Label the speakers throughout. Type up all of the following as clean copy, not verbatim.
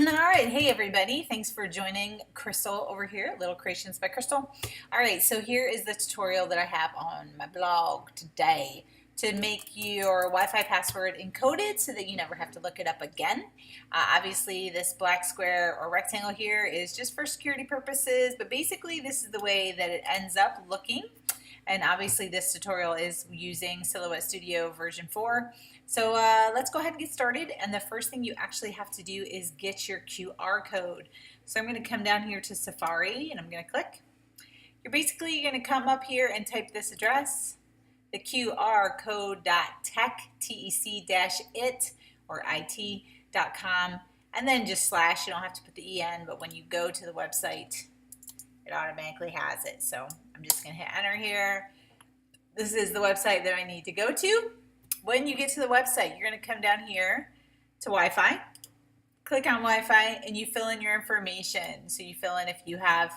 Speaker 1: right, hey everybody, thanks for joining Crystal over here, Little Creations by Crystal. All right, so here is the tutorial that I have on my blog today to make your Wi-Fi password encoded so that you never have to look it up again. Obviously, this black square or rectangle here is just for security purposes, but basically this is the way that it ends up looking. And obviously this tutorial is using Silhouette Studio version 4. So let's go ahead and get started. And the first thing you actually have to do is get your QR code. So I'm going to come down here to Safari and I'm going to click. You're basically going to come up here and type this address, the QR code.tech, tec-it or it.com, and then just slash. You don't have to put the en, but when you go to the website, it automatically has it. So I'm just going to hit enter here. This is the website that I need to go to. When you get to the website, you're going to come down here to Wi-Fi, click on Wi-Fi, and you fill in your information. So you fill in if you have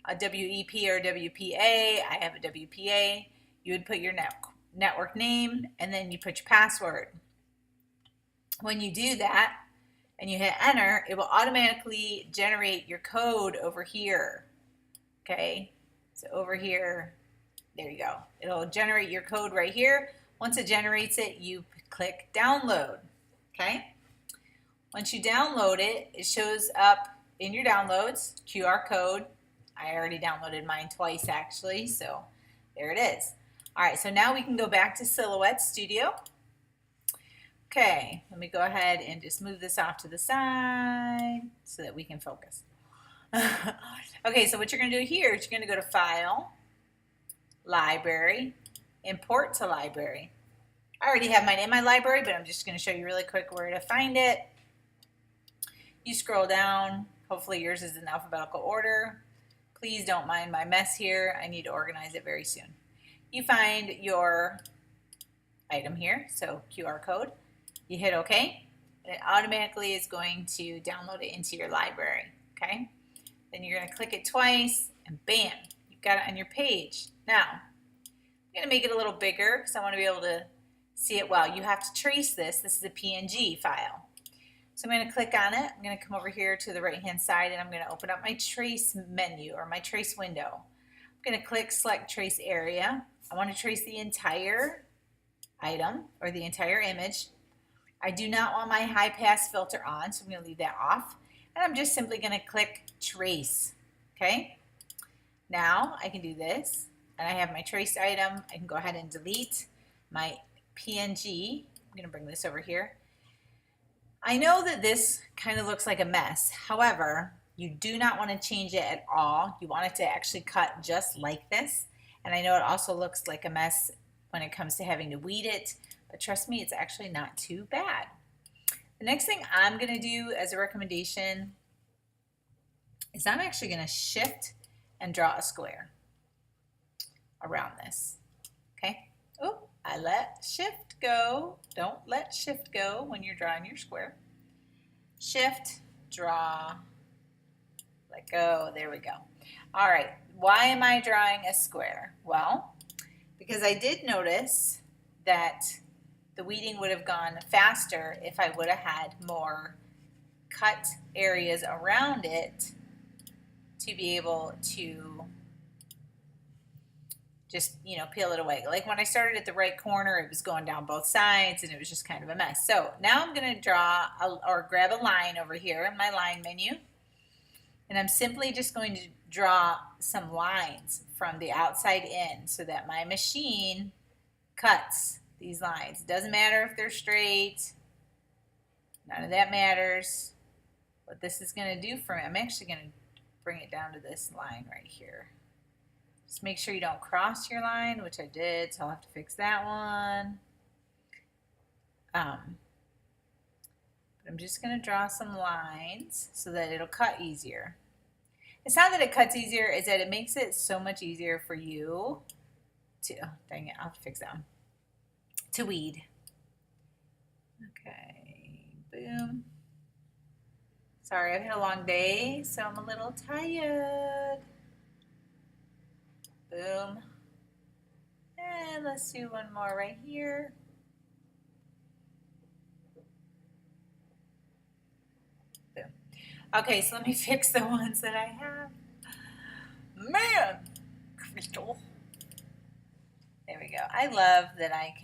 Speaker 1: a WEP or WPA. I have a WPA. You would put your network name, and then you put your password. When you do that and you hit enter, it will automatically generate your code over here. Okay, so over here, there you go. It'll generate your code right here. Once it generates it, you click download. Okay, once you download it, it shows up in your downloads, QR code. I already downloaded mine twice actually, so there it is. All right, so now we can go back to Silhouette Studio. Okay, let me go ahead and just move this off to the side so that we can focus. Okay, so what you're going to do here is you're going to go to File, Library, Import to Library. I already have mine in my library, but I'm just going to show you really quick where to find it. You scroll down. Hopefully yours is in alphabetical order. Please don't mind my mess here. I need to organize it very soon. You find your item here, so QR code. You hit OK. And it automatically is going to download it into your library. Okay. Then you're going to click it twice, and bam, you've got it on your page. Now, I'm going to make it a little bigger because I want to be able to see it well. You have to trace this. This is a PNG file. So I'm going to click on it. I'm going to come over here to the right-hand side, and I'm going to open up my trace menu or my trace window. I'm going to click Select Trace Area. I want to trace the entire item or the entire image. I do not want my high pass filter on, so I'm going to leave that off. And I'm just simply going to click Trace. Okay. Now I can do this, and I have my traced item. I can go ahead and delete my PNG. I'm going to bring this over here. I know that this kind of looks like a mess. However, you do not want to change it at all. You want it to actually cut just like this. And I know it also looks like a mess when it comes to having to weed it, but trust me, it's actually not too bad. The next thing I'm going to do as a recommendation is I'm actually going to shift and draw a square around this. Okay. Oh, I let shift go. Don't let shift go when you're drawing your square. Shift, draw, let go. There we go. All right. Why am I drawing a square? Well, because I did notice that the weeding would have gone faster if I would have had more cut areas around it to be able to just, peel it away. Like when I started at the right corner, it was going down both sides and it was just kind of a mess. So now I'm going to draw or grab a line over here in my line menu. And I'm simply just going to draw some lines from the outside in so that my machine cuts these lines. It doesn't matter if they're straight. None of that matters. What this is going to do for me, I'm actually going to bring it down to this line right here. Just make sure you don't cross your line, which I did, so I'll have to fix that one. But I'm just going to draw some lines so that it'll cut easier. It's not that it cuts easier, it's that it makes it so much easier for you to, dang it, I'll have to fix that one, to weed. Okay, boom. Sorry, I've had a long day, so I'm a little tired. Boom. And let's do one more right here. Boom. Okay, so let me fix the ones that I have. Man, Crystal. There we go. I love that I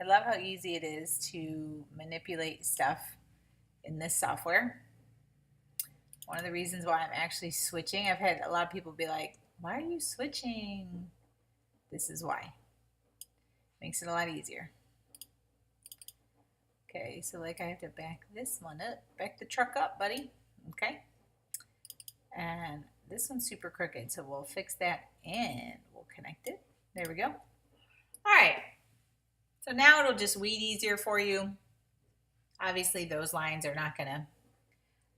Speaker 1: love how easy it is to manipulate stuff in this software. One of the reasons why I'm actually switching, I've had a lot of people be like, why are you switching? This is why. Makes it a lot easier. Okay, so like I have to back this one up, back the truck up, buddy. Okay. And this one's super crooked, so we'll fix that and we'll connect it. There we go. All right. So now it'll just weed easier for you. Obviously, those lines are not going to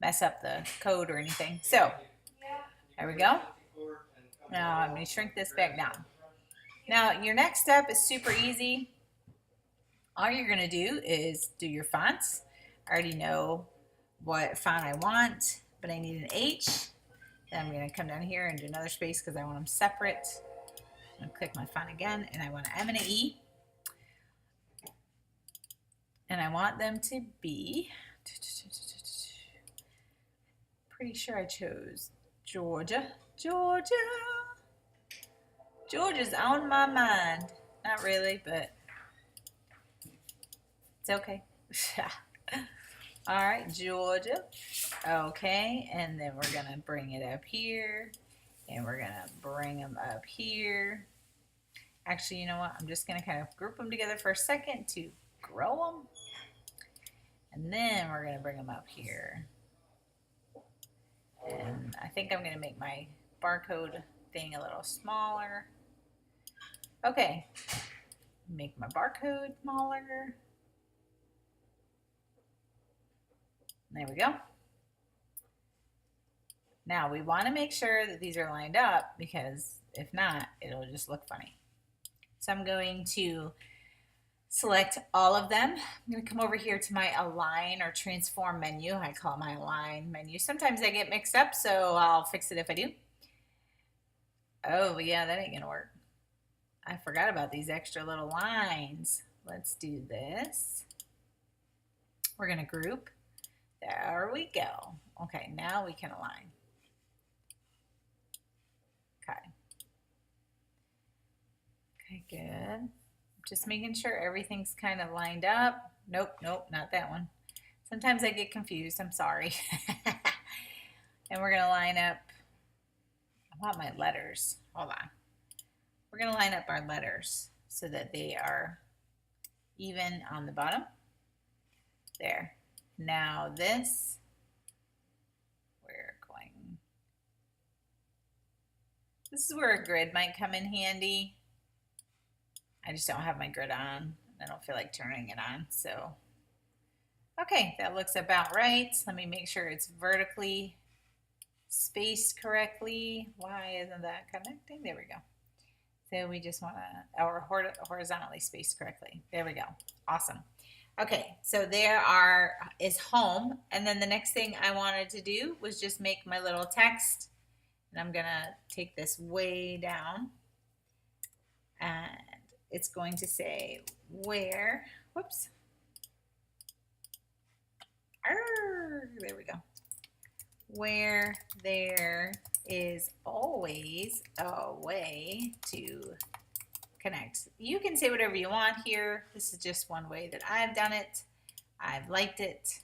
Speaker 1: mess up the code or anything. So there we go. Now I'm going to shrink this back down. Now your next step is super easy. All you're going to do is do your fonts. I already know what font I want, but I need an H. Then I'm going to come down here and do another space because I want them separate. I'm going to click my font again, and I want an M and an E. And I want them to be, pretty sure I chose Georgia. Georgia. Georgia's on my mind. Not really, but it's okay. All right, Georgia. Okay, and then we're going to bring it up here. And we're going to bring them up here. Actually, you know what? I'm just going to kind of group them together for a second to grow them. And then we're going to bring them up here. And I think I'm going to make my barcode thing a little smaller. Okay. Make my barcode smaller. There we go. Now we want to make sure that these are lined up because if not, it'll just look funny. So I'm going to select all of them. I'm going to come over here to my align or transform menu. I call it my align menu. Sometimes I get mixed up, so I'll fix it if I do. Oh, yeah, that ain't going to work. I forgot about these extra little lines. Let's do this. We're going to group. There we go. Okay, now we can align. Okay. Okay, good. Just making sure everything's kind of lined up. Nope, nope, not that one. Sometimes I get confused. I'm sorry. And we're going to line up. I want my letters. Hold on. We're going to line up our letters so that they are even on the bottom. There. Now this, we're going. This is where a grid might come in handy. I just don't have my grid on. I don't feel like turning it on. So, okay, that looks about right. Let me make sure it's vertically spaced correctly. Why isn't that connecting? There we go. So we just want to, or horizontally spaced correctly. There we go. Awesome. Okay, so is home. And then the next thing I wanted to do was just make my little text. And I'm going to take this way down. And it's going to say where, whoops. There we go. Where there is always a way to connect. You can say whatever you want here. This is just one way that I've done it. I've liked it.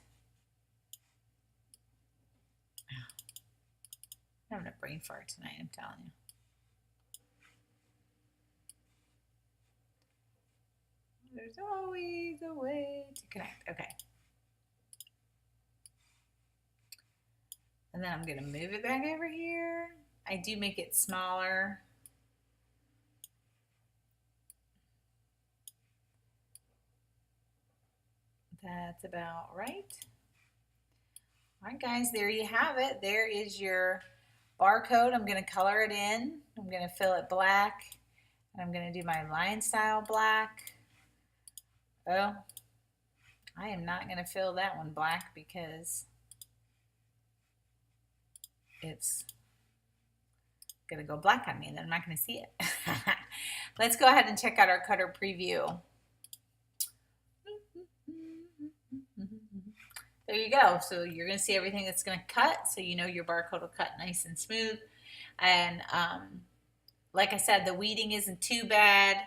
Speaker 1: I'm having a brain fart tonight, I'm telling you. There's always a way to connect. Okay. And then I'm going to move it back over here. I do make it smaller. That's about right. All right, guys, there you have it. There is your barcode. I'm going to color it in. I'm going to fill it black. And I'm going to do my line style black. Oh, I am not going to fill that one black because it's going to go black on me and then I'm not going to see it. Let's go ahead and check out our cutter preview. there you go. So you're going to see everything that's going to cut, so you know your barcode will cut nice and smooth. And like I said, the weeding isn't too bad.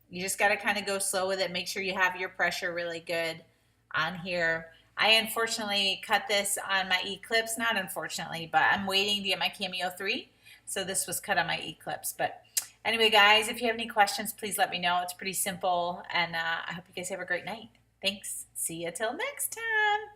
Speaker 1: You just got to kind of go slow with it. Make sure you have your pressure really good on here. I unfortunately cut this on my Eclipse, not unfortunately, but I'm waiting to get my Cameo 3. So this was cut on my Eclipse. But anyway, guys, if you have any questions, please let me know. It's pretty simple, and I hope you guys have a great night. Thanks. See you till next time.